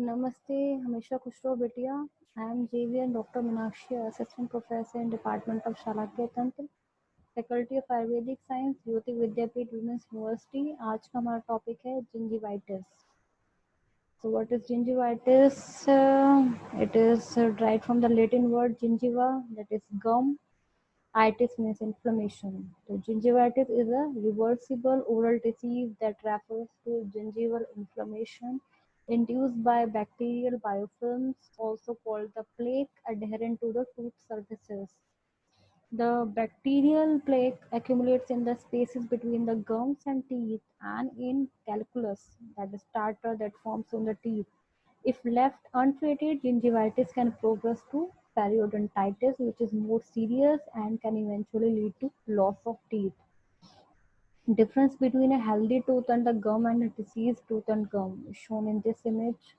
नमस्ते, हमेशा खुश रहो बिटिया। I am JVN doctor Meenakshi, assistant professor in department of Shalakya Tantra, faculty of Ayurvedic science, Jyoti Vidyapeeth women's university. आज का हमारा टॉपिक है gingivitis. So what is gingivitis? It is derived from the Latin word gingiva, that is gum. Itis means inflammation. So gingivitis is a reversible oral disease that refers to gingival inflammation induced by bacterial biofilms, also called the plaque, adherent to the tooth surfaces. The bacterial plaque accumulates in the spaces between the gums and teeth and in calculus, that is tartar that forms on the teeth. If left untreated, gingivitis can progress to periodontitis, which is more serious and can eventually lead to loss of teeth. Difference between a healthy tooth and the gum and a diseased tooth and gum is shown in this image.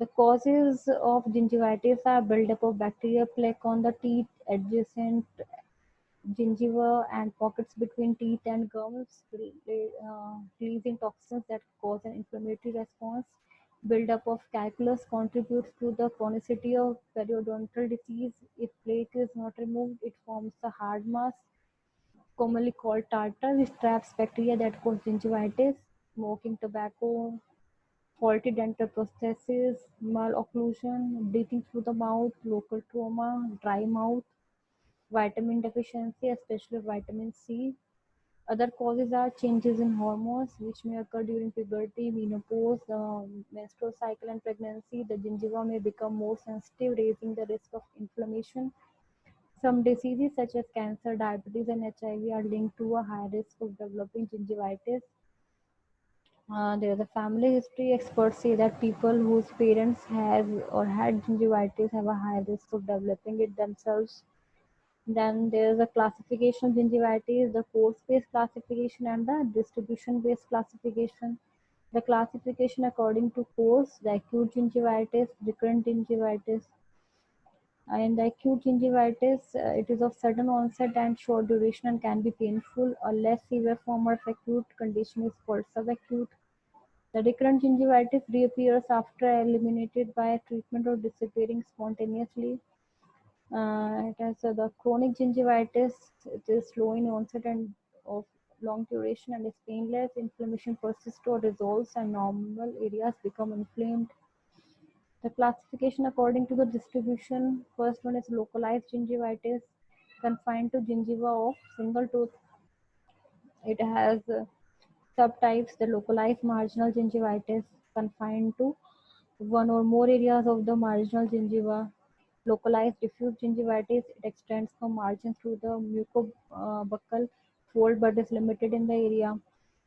The causes of gingivitis are buildup of bacterial plaque on the teeth, adjacent gingiva and pockets between teeth and gums, releasing toxins that cause an inflammatory response. Buildup of calculus contributes to the chronicity of periodontal disease. If plaque is not removed, it forms a hard mass, commonly called tartar, which traps bacteria that cause gingivitis. Smoking tobacco, faulty dental prosthesis, malocclusion, breathing through the mouth, local trauma, dry mouth, vitamin deficiency, especially vitamin C. Other causes are changes in hormones, which may occur during puberty, menopause, menstrual cycle, and pregnancy. The gingiva may become more sensitive, raising the risk of inflammation. Some diseases, such as cancer, diabetes, and HIV, are linked to a high risk of developing gingivitis. There is a family history. Experts say that people whose parents have or had gingivitis have a high risk of developing it themselves. Then there is a classification of gingivitis, the course-based classification and the distribution-based classification. The classification according to course, the acute gingivitis, recurrent gingivitis. In the acute gingivitis, it is of sudden onset and short duration and can be painful. A less severe form of acute condition is called subacute. The recurrent gingivitis reappears after eliminated by treatment or disappearing spontaneously. It has the chronic gingivitis. It is slow in onset and of long duration and is painless. Inflammation persists or resolves and normal areas become inflamed. The classification according to the distribution, first one is localized gingivitis, confined to gingiva of single tooth. It has subtypes, the localized marginal gingivitis, confined to one or more areas of the marginal gingiva. Localized diffuse gingivitis, it extends from margins to the mucobuccal fold but is limited in the area.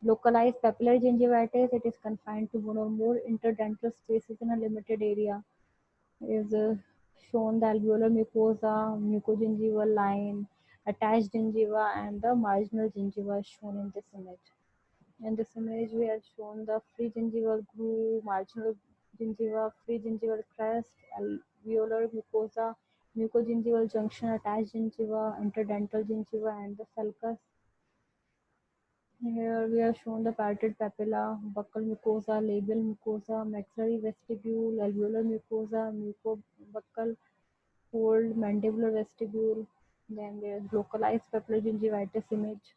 Localized papillary gingivitis, it is confined to one or more interdental spaces in a limited area. Is shown the alveolar mucosa, mucogingival line, attached gingiva, and the marginal gingiva shown in this image. In this image, we are shown the free gingival groove, marginal gingiva, free gingival crest, alveolar mucosa, mucogingival junction, attached gingiva, interdental gingiva, and the sulcus. Here we are shown the parotid papilla, buccal mucosa, labial mucosa, maxillary vestibule, alveolar mucosa, mucobuccal fold, mandibular vestibule. Then there is localized papillary gingivitis image.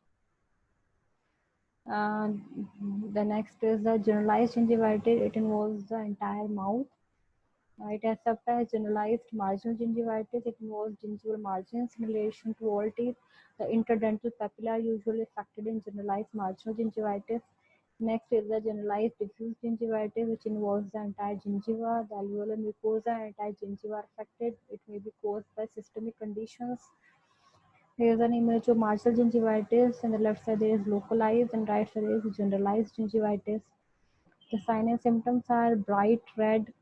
Uh, the next is the generalized gingivitis. It involves the entire mouth. It has subtypes generalized marginal gingivitis. It involves gingival margins in relation to all teeth. The interdental papilla are usually affected in generalized marginal gingivitis. Next is the generalized diffuse gingivitis, which involves the entire gingiva. The alveolar mucosa and entire gingiva are affected. It may be caused by systemic conditions. Here is an image of marginal gingivitis. On the left side there is localized and right side there is generalized gingivitis. The signs and symptoms are bright red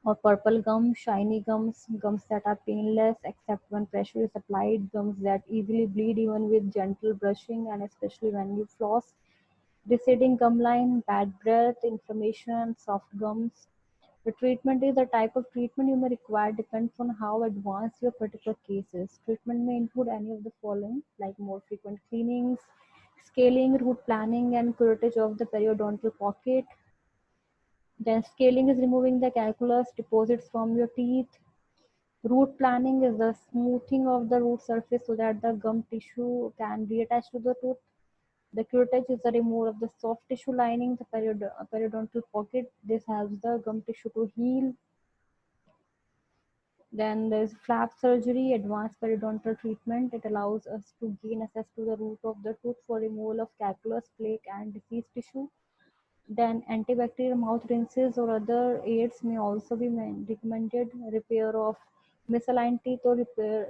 or purple gums, shiny gums, gums that are painless except when pressure is applied, gums that easily bleed even with gentle brushing and especially when you floss, receding gum line, bad breath, inflammation, soft gums. The treatment is the type of treatment you may require depends on how advanced your particular case is. Treatment may include any of the following, like more frequent cleanings, scaling, root planning, and curettage of the periodontal pocket. Then scaling is removing the calculus deposits from your teeth. Root planning is the smoothing of the root surface so that the gum tissue can reattach to the tooth. The curettage is the removal of the soft tissue lining the periodontal pocket. This helps the gum tissue to heal. Then there's flap surgery, advanced periodontal treatment. It allows us to gain access to the root of the tooth for removal of calculus, plaque, and diseased tissue. Then antibacterial mouth rinses or other aids may also be recommended. Repair of misaligned teeth or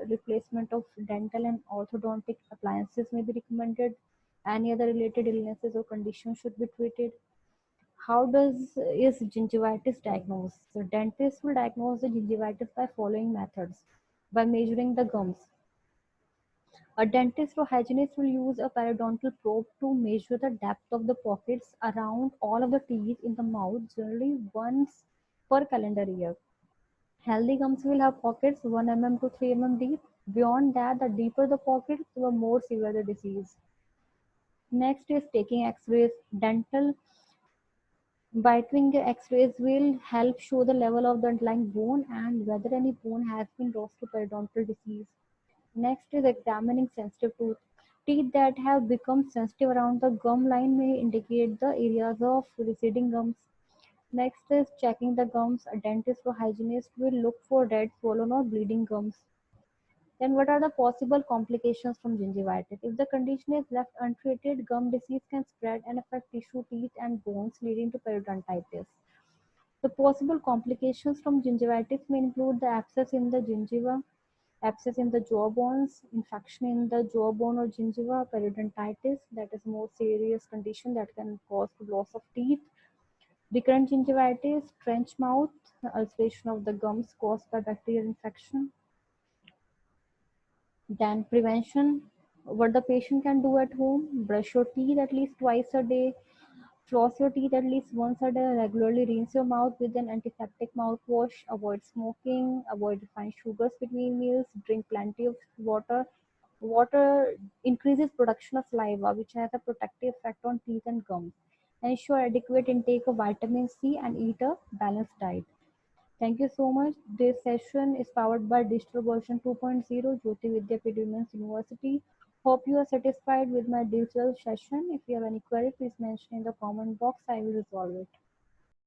replacement of dental and orthodontic appliances may be recommended. Any other related illnesses or conditions should be treated. How does is gingivitis diagnosed? So dentists will diagnose the gingivitis by following methods. By measuring the gums. A dentist or hygienist will use a periodontal probe to measure the depth of the pockets around all of the teeth in the mouth, generally once per calendar year. Healthy gums will have pockets 1 mm to 3 mm deep. Beyond that, the deeper the pockets, the more severe the disease. Next is taking x-rays. Dental Bite-wing X-rays will help show the level of the underlying bone and whether any bone has been lost to periodontal disease. Next is examining sensitive tooth. Teeth that have become sensitive around the gum line may indicate the areas of receding gums. Next is checking the gums. A dentist or hygienist will look for red, swollen, or bleeding gums. Then, what are the possible complications from gingivitis? If the condition is left untreated, gum disease can spread and affect tissue, teeth, and bones, leading to periodontitis. The possible complications from gingivitis may include the abscess in the gingiva, abscess in the jaw bones, infection in the jawbone or gingiva, periodontitis, that is a more serious condition that can cause loss of teeth, recurrent gingivitis, trench mouth, ulceration of the gums caused by bacterial infection. Then prevention, what the patient can do at home: brush your teeth at least twice a day, floss your teeth at least once a day, regularly rinse your mouth with an antiseptic mouthwash, avoid smoking, avoid refined sugars between meals, drink plenty of water. Water increases production of saliva, which has a protective effect on teeth and gums. Ensure adequate intake of vitamin C and eat a balanced diet. Thank you so much. This session is powered by Digital Version 2.0, Jyoti Vidyapeeth Women's University. Hope you are satisfied with my digital session. If you have any query, please mention in the comment box. I will resolve it.